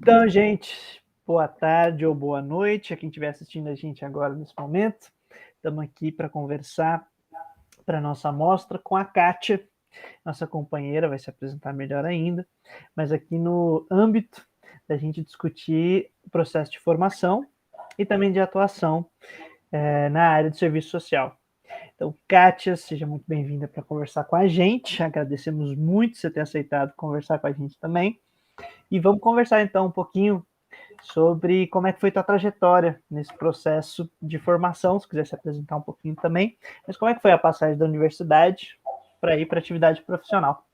Então, gente, boa tarde ou boa noite a quem estiver assistindo a gente agora nesse momento. Estamos aqui para conversar para a nossa mostra com a Kátia, nossa companheira, vai se apresentar melhor ainda, mas aqui no âmbito da gente discutir o processo de formação e também de atuação na área de serviço social. Então, Kátia, seja muito bem-vinda para conversar com a gente. Agradecemos muito você ter aceitado conversar com a gente também. E vamos conversar então um pouquinho sobre como é que foi tua trajetória nesse processo de formação, se quiser se apresentar um pouquinho também, mas como é que foi a passagem da universidade para ir para a atividade profissional?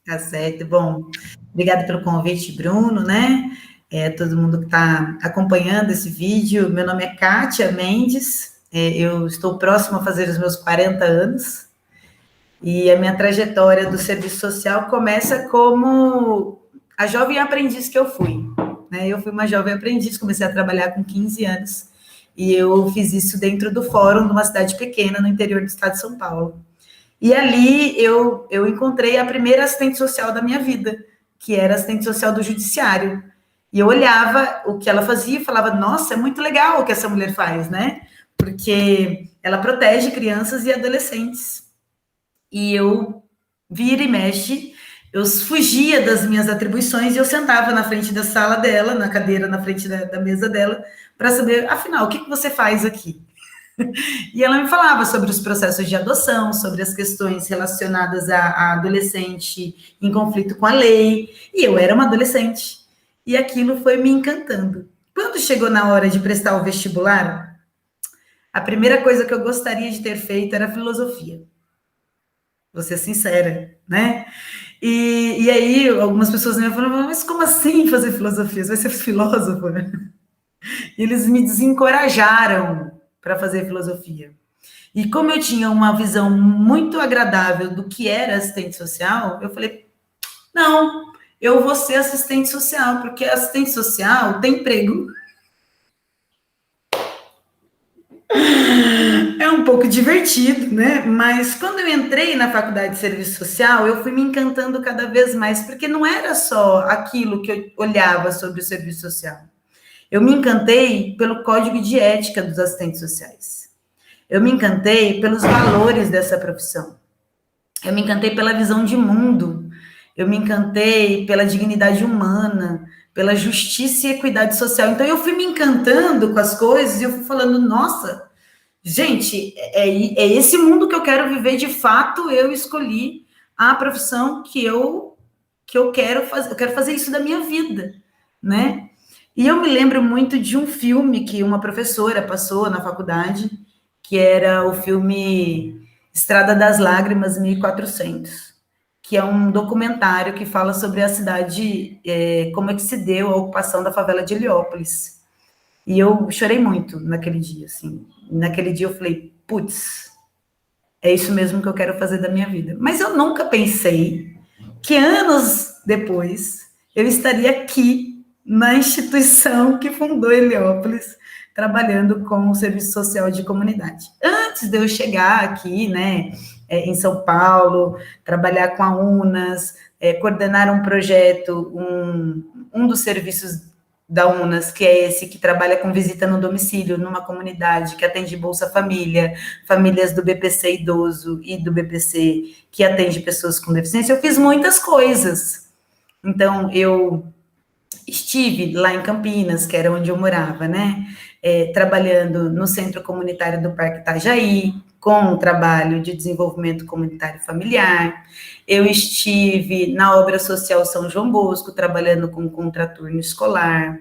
Tá certo. Bom, obrigada pelo convite, Bruno, né? Todo mundo que está acompanhando esse vídeo. Meu nome é Kátia Mendes, eu estou próxima a fazer os meus 40 anos, e a minha trajetória do serviço social começa como a jovem aprendiz que eu fui, né? Eu fui uma jovem aprendiz, comecei a trabalhar com 15 anos, e eu fiz isso dentro do fórum de uma cidade pequena no interior do estado de São Paulo. E ali eu encontrei a primeira assistente social da minha vida, que era assistente social do judiciário. E eu olhava o que ela fazia e falava, nossa, é muito legal o que essa mulher faz, né? Porque ela protege crianças e adolescentes. E eu, vira e mexe, eu fugia das minhas atribuições e eu sentava na frente da sala dela, na cadeira na frente da mesa dela, para saber, afinal, o que você faz aqui? E ela me falava sobre os processos de adoção, sobre as questões relacionadas a adolescente em conflito com a lei. E eu era uma adolescente. E aquilo foi me encantando. Quando chegou na hora de prestar o vestibular, a primeira coisa que eu gostaria de ter feito era filosofia. Vou ser sincera, né? E aí, algumas pessoas me falaram, mas como assim fazer filosofia? Você vai ser filósofo, né? E eles me desencorajaram para fazer filosofia. E como eu tinha uma visão muito agradável do que era assistente social, eu falei, não, eu vou ser assistente social, porque assistente social tem emprego. É um pouco divertido, né? Mas quando eu entrei na faculdade de serviço social, eu fui me encantando cada vez mais, porque não era só aquilo que eu olhava sobre o serviço social. Eu me encantei pelo código de ética dos assistentes sociais. Eu me encantei pelos valores dessa profissão. Eu me encantei pela visão de mundo. Eu me encantei pela dignidade humana, pela justiça e equidade social. Então, eu fui me encantando com as coisas e eu fui falando, nossa, gente, é esse mundo que eu quero viver. De fato, eu escolhi a profissão que eu quero fazer. Eu quero fazer isso da minha vida, né? E eu me lembro muito de um filme que uma professora passou na faculdade, que era o filme Estrada das Lágrimas 1400, que é um documentário que fala sobre a cidade, como é que se deu a ocupação da favela de Heliópolis. E eu chorei muito naquele dia, assim. Naquele dia eu falei, putz, é isso mesmo que eu quero fazer da minha vida. Mas eu nunca pensei que anos depois eu estaria aqui na instituição que fundou Heliópolis, trabalhando com o serviço social de comunidade. Antes de eu chegar aqui, né, em São Paulo, trabalhar com a UNAS, coordenar um projeto, um dos serviços da UNAS, que é esse que trabalha com visita no domicílio, numa comunidade que atende Bolsa Família, famílias do BPC idoso e do BPC que atende pessoas com deficiência, eu fiz muitas coisas. Então, eu estive lá em Campinas, que era onde eu morava, né? Trabalhando no Centro Comunitário do Parque Itajaí, com o trabalho de desenvolvimento comunitário familiar. Eu estive na obra social São João Bosco, trabalhando com contraturno escolar,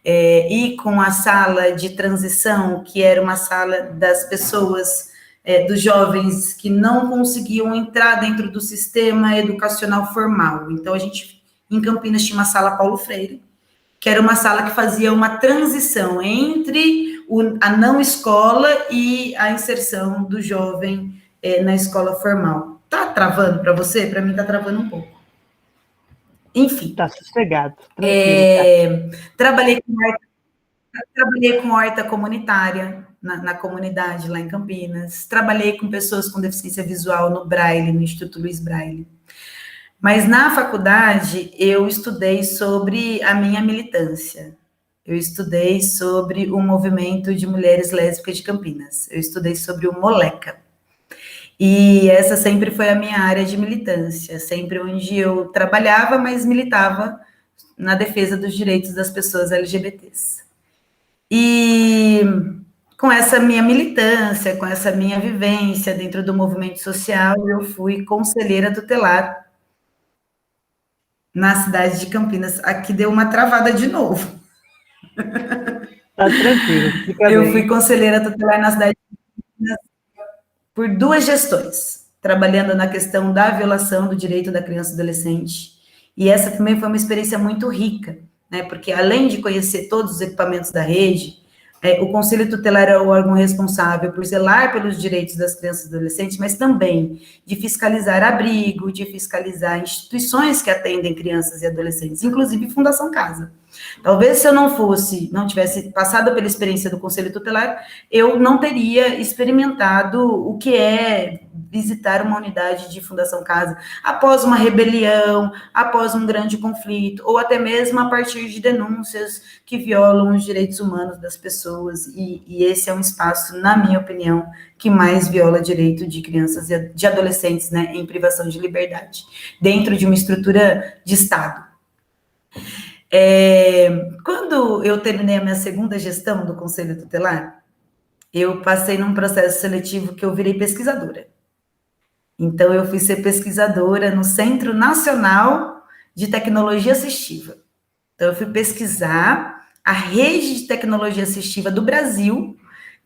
e com a sala de transição, que era uma sala das pessoas, dos jovens que não conseguiam entrar dentro do sistema educacional formal. Então, a gente, em Campinas, tinha uma sala Paulo Freire, que era uma sala que fazia uma transição entre a não escola e a inserção do jovem na escola formal. Tá travando para você? Para mim tá travando um pouco. Enfim. Tá sossegado, tranquilo. Trabalhei com horta comunitária na comunidade lá em Campinas. Trabalhei com pessoas com deficiência visual no Braille, no Instituto Luiz Braille. Mas na faculdade eu estudei sobre a minha militância. Eu estudei sobre o movimento de mulheres lésbicas de Campinas. Eu estudei sobre o Moleca. E essa sempre foi a minha área de militância, sempre onde eu trabalhava, mas militava na defesa dos direitos das pessoas LGBTs. E com essa minha militância, com essa minha vivência dentro do movimento social, eu fui conselheira tutelar na cidade de Campinas. Aqui deu uma travada de novo. Tá tranquilo, fica Eu bem. fui conselheira tutelar na cidade de Campinas por 2 gestões, trabalhando na questão da violação do direito da criança e adolescente. E essa também foi uma experiência muito rica, né? Porque além de conhecer todos os equipamentos da rede, o Conselho Tutelar é o órgão responsável por zelar pelos direitos das crianças e adolescentes, mas também de fiscalizar abrigo, de fiscalizar instituições que atendem crianças e adolescentes, inclusive Fundação Casa. Talvez se eu não tivesse passado pela experiência do Conselho Tutelar, eu não teria experimentado o que é visitar uma unidade de Fundação Casa após uma rebelião, após um grande conflito, ou até mesmo a partir de denúncias que violam os direitos humanos das pessoas, e esse é um espaço, na minha opinião, que mais viola direito de crianças e de adolescentes, né, em privação de liberdade, dentro de uma estrutura de Estado. Quando eu terminei a minha segunda gestão do Conselho Tutelar, eu passei num processo seletivo que eu virei pesquisadora. Então, eu fui ser pesquisadora no Centro Nacional de Tecnologia Assistiva. Então, eu fui pesquisar a rede de tecnologia assistiva do Brasil,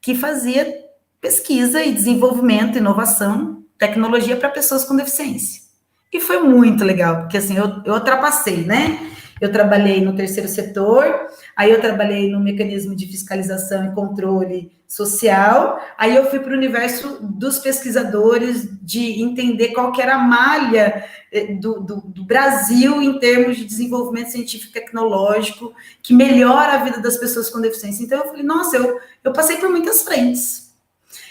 que fazia pesquisa e desenvolvimento, inovação, tecnologia para pessoas com deficiência. E foi muito legal, porque assim, eu ultrapassei, né? Eu trabalhei no terceiro setor, aí eu trabalhei no mecanismo de fiscalização e controle social, aí eu fui para o universo dos pesquisadores, de entender qual que era a malha do Brasil em termos de desenvolvimento científico e tecnológico, que melhora a vida das pessoas com deficiência. Então eu falei, nossa, eu passei por muitas frentes.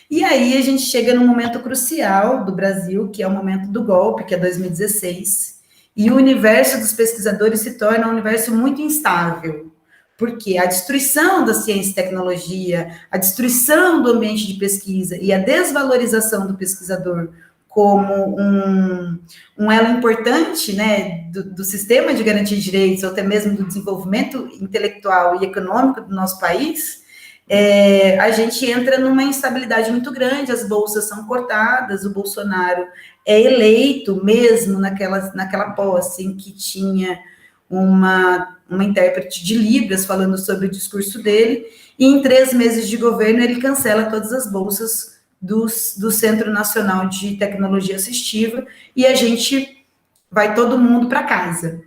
E aí a gente chega num momento crucial do Brasil, que é o momento do golpe, que é 2016, e o universo dos pesquisadores se torna um universo muito instável, porque a destruição da ciência e tecnologia, a destruição do ambiente de pesquisa e a desvalorização do pesquisador como um elo importante, né, do sistema de garantia de direitos, ou até mesmo do desenvolvimento intelectual e econômico do nosso país, a gente entra numa instabilidade muito grande, as bolsas são cortadas, o Bolsonaro é eleito mesmo naquela posse em que tinha uma intérprete de Libras falando sobre o discurso dele, e em 3 meses de governo ele cancela todas as bolsas do Centro Nacional de Tecnologia Assistiva, e a gente vai todo mundo para casa.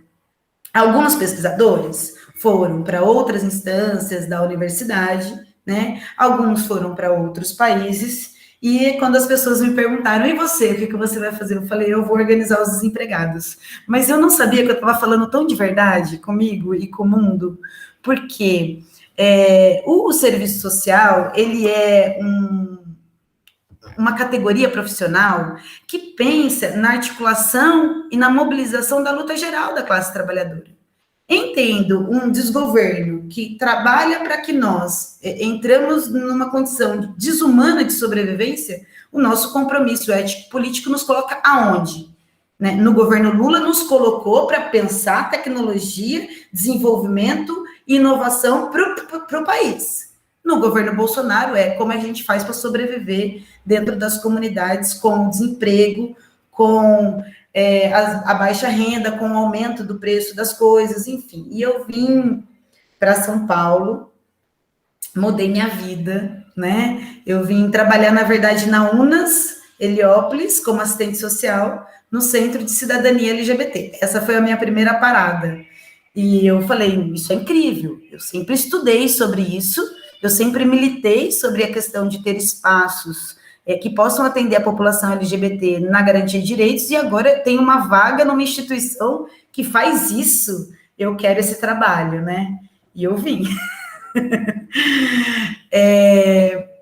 Alguns pesquisadores foram para outras instâncias da universidade, né? Alguns foram para outros países, e quando as pessoas me perguntaram, e você, o que você vai fazer? Eu falei, eu vou organizar os desempregados. Mas eu não sabia que eu estava falando tão de verdade comigo e com o mundo, porque o serviço social, ele é uma categoria profissional que pensa na articulação e na mobilização da luta geral da classe trabalhadora. Entendo um desgoverno que trabalha para que nós entramos numa condição desumana de sobrevivência, o nosso compromisso ético-político nos coloca aonde? Né? No governo Lula nos colocou para pensar tecnologia, desenvolvimento e inovação para o país. No governo Bolsonaro como a gente faz para sobreviver dentro das comunidades com o desemprego, com a baixa renda, com o aumento do preço das coisas, enfim. E eu vim para São Paulo, mudei minha vida, né? Eu vim trabalhar, na verdade, na Unas, Heliópolis, como assistente social, no Centro de Cidadania LGBT. Essa foi a minha primeira parada. E eu falei, isso é incrível, eu sempre estudei sobre isso, eu sempre militei sobre a questão de ter espaços que possam atender a população LGBT na garantia de direitos, e agora tem uma vaga numa instituição que faz isso, eu quero esse trabalho, né? E eu vim.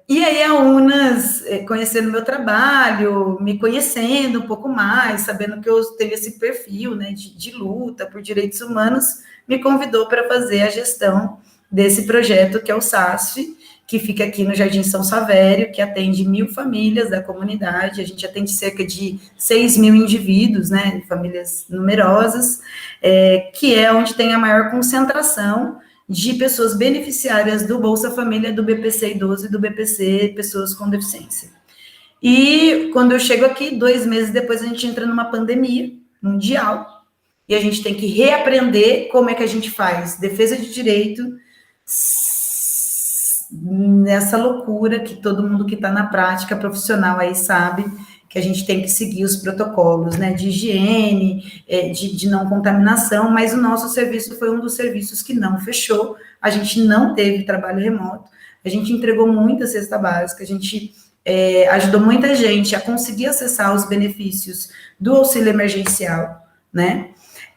E aí a Unas, conhecendo meu trabalho, me conhecendo um pouco mais, sabendo que eu tenho esse perfil, né, de luta por direitos humanos, me convidou para fazer a gestão desse projeto, que é o SASF, que fica aqui no Jardim São Savério, que atende 1.000 famílias da comunidade. A gente atende cerca de 6.000 indivíduos, né, famílias numerosas, que é onde tem a maior concentração de pessoas beneficiárias do Bolsa Família, do BPC Idoso e do BPC Pessoas com Deficiência. E quando eu chego aqui, 2 meses depois, a gente entra numa pandemia mundial, e a gente tem que reaprender como é que a gente faz defesa de direito nessa loucura que todo mundo que está na prática profissional aí sabe, que a gente tem que seguir os protocolos, né, de higiene, de não contaminação, mas o nosso serviço foi um dos serviços que não fechou, a gente não teve trabalho remoto, a gente entregou muita cesta básica, a gente ajudou muita gente a conseguir acessar os benefícios do auxílio emergencial, né,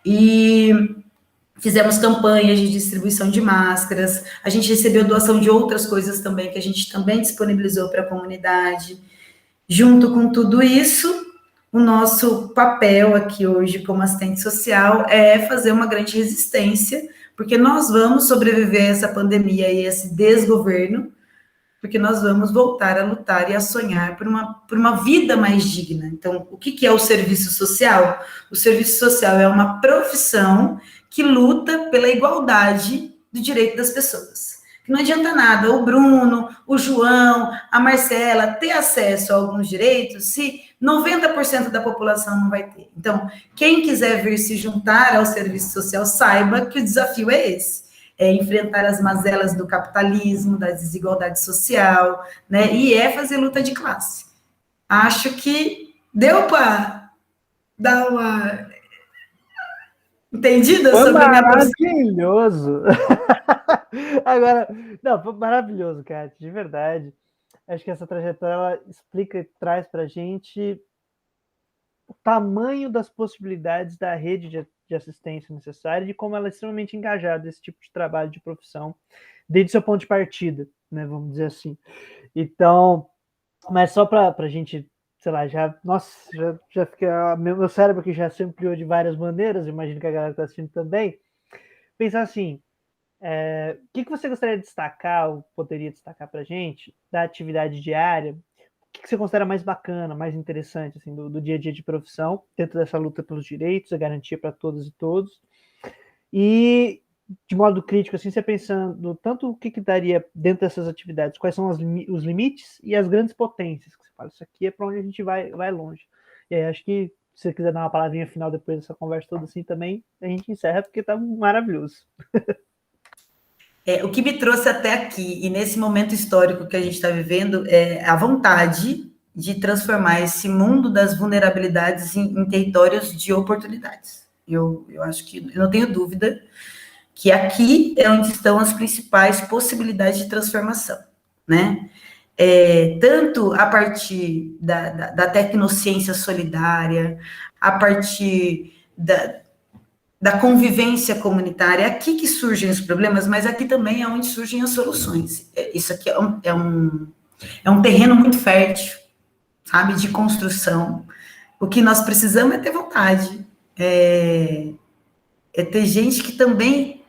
e fizemos campanhas de distribuição de máscaras, a gente recebeu doação de outras coisas também, que a gente também disponibilizou para a comunidade. Junto com tudo isso, o nosso papel aqui hoje como assistente social é fazer uma grande resistência, porque nós vamos sobreviver a essa pandemia e esse desgoverno, porque nós vamos voltar a lutar e a sonhar por uma vida mais digna. Então, o que é o serviço social? O serviço social é uma profissão que luta pela igualdade do direito das pessoas. Não adianta nada o Bruno, o João, a Marcela ter acesso a alguns direitos se 90% da população não vai ter. Então, quem quiser vir se juntar ao serviço social, saiba que o desafio é esse. É enfrentar as mazelas do capitalismo, da desigualdade social, né? E fazer luta de classe. Acho que deu para dar uma entendida foi sobre a minha profissão. Maravilhoso! Agora, não, foi maravilhoso, Kátia, de verdade. Acho que essa trajetória ela explica e traz para a gente o tamanho das possibilidades da rede de assistência necessária e de como ela é extremamente engajada nesse tipo de trabalho de profissão, desde seu ponto de partida, né, vamos dizer assim. Então, mas só para a gente, sei lá, já fica, meu cérebro aqui já se ampliou de várias maneiras, imagino que a galera está assistindo também, pensar assim, o que você gostaria de destacar, ou poderia destacar para a gente, da atividade diária? O que você considera mais bacana, mais interessante assim, do dia a dia de profissão, dentro dessa luta pelos direitos, a garantia para todas e todos? E, de modo crítico, assim, você pensando tanto o que daria dentro dessas atividades, quais são os limites e as grandes potências, que você fala, isso aqui é para onde a gente vai longe. E aí, acho que, se você quiser dar uma palavrinha final depois dessa conversa toda assim também, a gente encerra, porque está maravilhoso. O que me trouxe até aqui, e nesse momento histórico que a gente está vivendo, é a vontade de transformar esse mundo das vulnerabilidades em territórios de oportunidades. Eu acho que, eu não tenho dúvida, que aqui é onde estão as principais possibilidades de transformação, né? Tanto a partir da tecnociência solidária, a partir da convivência comunitária, é aqui que surgem os problemas, mas aqui também é onde surgem as soluções. Isso aqui é um terreno muito fértil, sabe, de construção. O que nós precisamos é ter vontade, é ter gente que também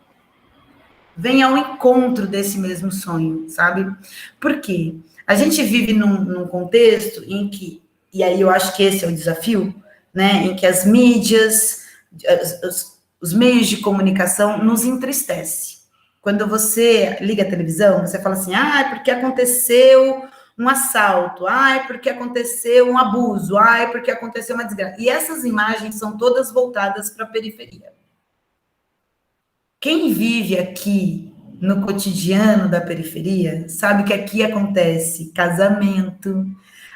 vem ao encontro desse mesmo sonho, sabe? Por quê? A gente vive num contexto em que, e aí eu acho que esse é o desafio, né, em que as mídias, os meios de comunicação nos entristecem. Quando você liga a televisão, você fala assim, porque aconteceu um assalto, porque aconteceu um abuso, porque aconteceu uma desgraça. E essas imagens são todas voltadas para a periferia. Quem vive aqui no cotidiano da periferia sabe que aqui acontece casamento,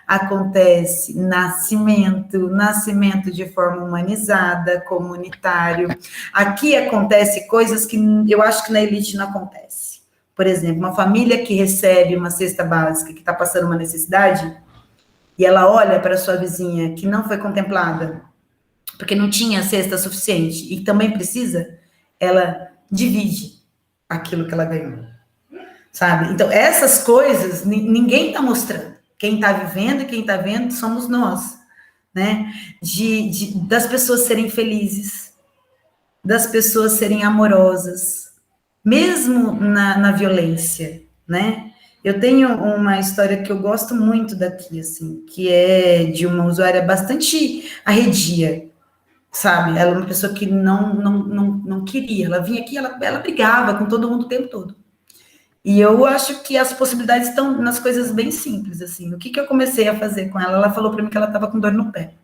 acontece nascimento de forma humanizada, comunitário. Aqui acontece coisas que eu acho que na elite não acontece. Por exemplo, uma família que recebe uma cesta básica, que está passando uma necessidade, e ela olha para sua vizinha que não foi contemplada, porque não tinha cesta suficiente e também precisa, ela divide aquilo que ela ganhou. sabe? Então, essas coisas ninguém está mostrando. Quem está vivendo e quem está vendo somos nós, né? Das pessoas serem felizes, das pessoas serem amorosas, mesmo na violência, né? Eu tenho uma história que eu gosto muito daqui, assim, que é de uma usuária bastante arredia, sabe? Ela é uma pessoa que não queria, ela vinha aqui, ela brigava com todo mundo o tempo todo. E eu acho que as possibilidades estão nas coisas bem simples, assim. O que eu comecei a fazer com ela? Ela falou para mim que ela estava com dor no pé.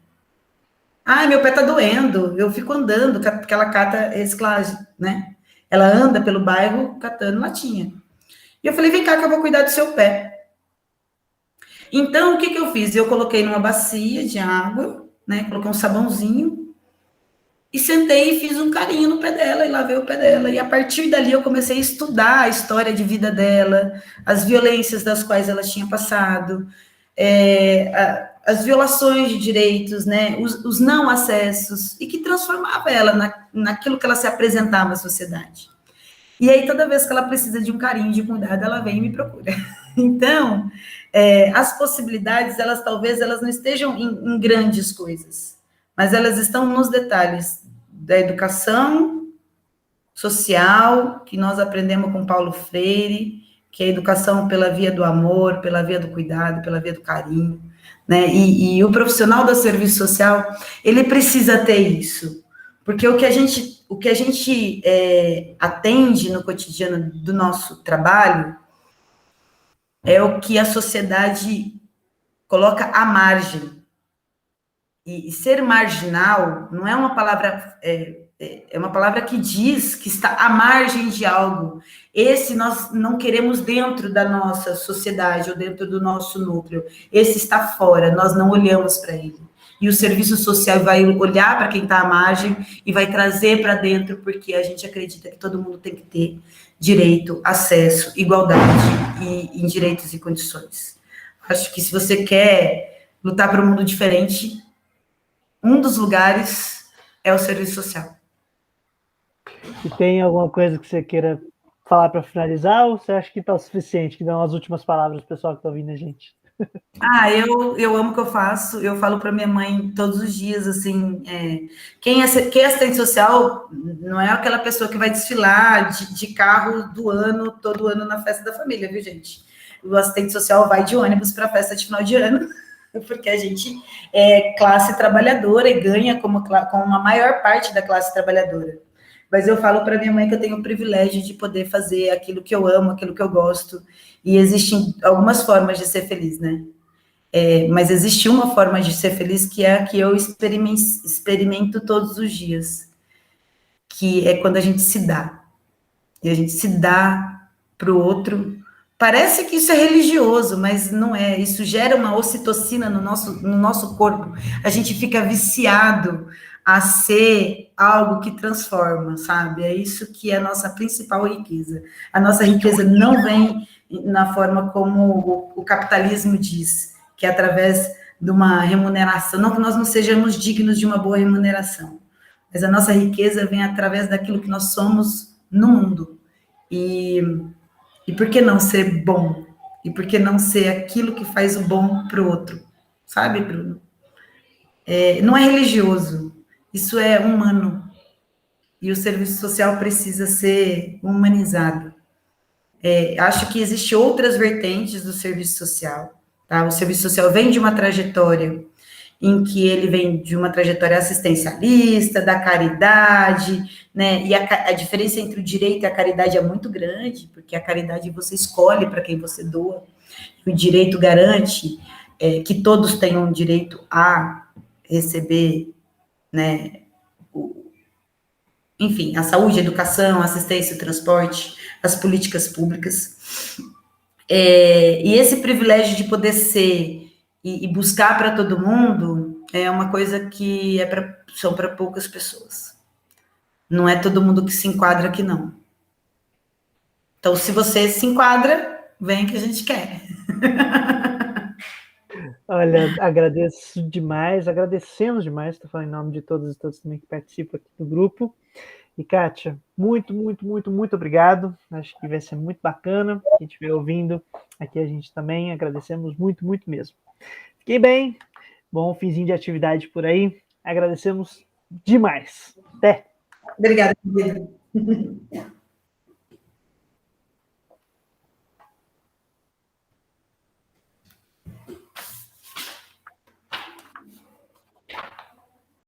Ah, meu pé tá doendo. Eu fico andando, porque ela cata reciclagem, né? Ela anda pelo bairro catando latinha. E eu falei, vem cá que eu vou cuidar do seu pé. Então, o que eu fiz? Eu coloquei numa bacia de água, né? Coloquei um sabãozinho e sentei e fiz um carinho no pé dela e lavei o pé dela. E a partir dali eu comecei a estudar a história de vida dela, as violências das quais ela tinha passado, as violações de direitos, né, os não acessos, e que transformava ela naquilo que ela se apresentava à sociedade. E aí, toda vez que ela precisa de um carinho, de cuidado, ela vem e me procura. Então, as possibilidades, talvez elas não estejam em grandes coisas, mas elas estão nos detalhes da educação social, que nós aprendemos com Paulo Freire, que é a educação pela via do amor, pela via do cuidado, pela via do carinho, né? E o profissional do serviço social, ele precisa ter isso, porque o que a gente atende no cotidiano do nosso trabalho é o que a sociedade coloca à margem. E ser marginal não é uma palavra, é uma palavra que diz que está à margem de algo. Esse nós não queremos dentro da nossa sociedade ou dentro do nosso núcleo. Esse está fora, nós não olhamos para ele. E o serviço social vai olhar para quem está à margem e vai trazer para dentro, porque a gente acredita que todo mundo tem que ter direito, acesso, igualdade e em direitos e condições. Acho que se você quer lutar para um mundo diferente, um dos lugares é o serviço social. E tem alguma coisa que você queira falar para finalizar, ou você acha que está o suficiente, que dão as últimas palavras para o pessoal que está ouvindo a gente? Eu amo o que eu faço, eu falo para minha mãe todos os dias, assim, quem é assistente social não é aquela pessoa que vai desfilar de carro todo ano na festa da família, viu, gente? O assistente social vai de ônibus para a festa de final de ano, porque a gente é classe trabalhadora e ganha como a maior parte da classe trabalhadora. Mas eu falo para minha mãe que eu tenho o privilégio de poder fazer aquilo que eu amo, aquilo que eu gosto, e existem algumas formas de ser feliz, né? Mas existe uma forma de ser feliz que é a que eu experimento todos os dias, que é quando a gente se dá. E a gente se dá para o outro. Parece que isso é religioso, mas não é. Isso gera uma ocitocina no nosso corpo. A gente fica viciado a ser algo que transforma, sabe? É isso que é a nossa principal riqueza. A nossa riqueza não vem na forma como o capitalismo diz, que é através de uma remuneração. Não que nós não sejamos dignos de uma boa remuneração, mas a nossa riqueza vem através daquilo que nós somos no mundo. E por que não ser bom? E por que não ser aquilo que faz o bom para o outro? Sabe, Bruno? Não é religioso, isso é humano. E o serviço social precisa ser humanizado. Acho que existem outras vertentes do serviço social. Tá? O serviço social vem de uma trajetória em que ele vem de uma trajetória assistencialista, da caridade, né? E a diferença entre o direito e a caridade é muito grande, porque a caridade você escolhe para quem você doa, o direito garante que todos tenham direito a receber, né? Enfim, a saúde, a educação, a assistência, o transporte, as políticas públicas. E esse privilégio de poder ser e buscar para todo mundo é uma coisa que são para poucas pessoas. Não é todo mundo que se enquadra aqui, não. Então, se você se enquadra, vem que a gente quer. Olha, agradeço demais, agradecemos demais, estou falando em nome de todos e todas também que participam aqui do grupo. E, Kátia, muito, muito, muito, muito obrigado. Acho que vai ser muito bacana. Quem estiver ouvindo aqui, a gente também agradecemos muito, muito mesmo. Fiquei bem. Bom finzinho de atividade por aí. Agradecemos demais. Até. Obrigada, querida.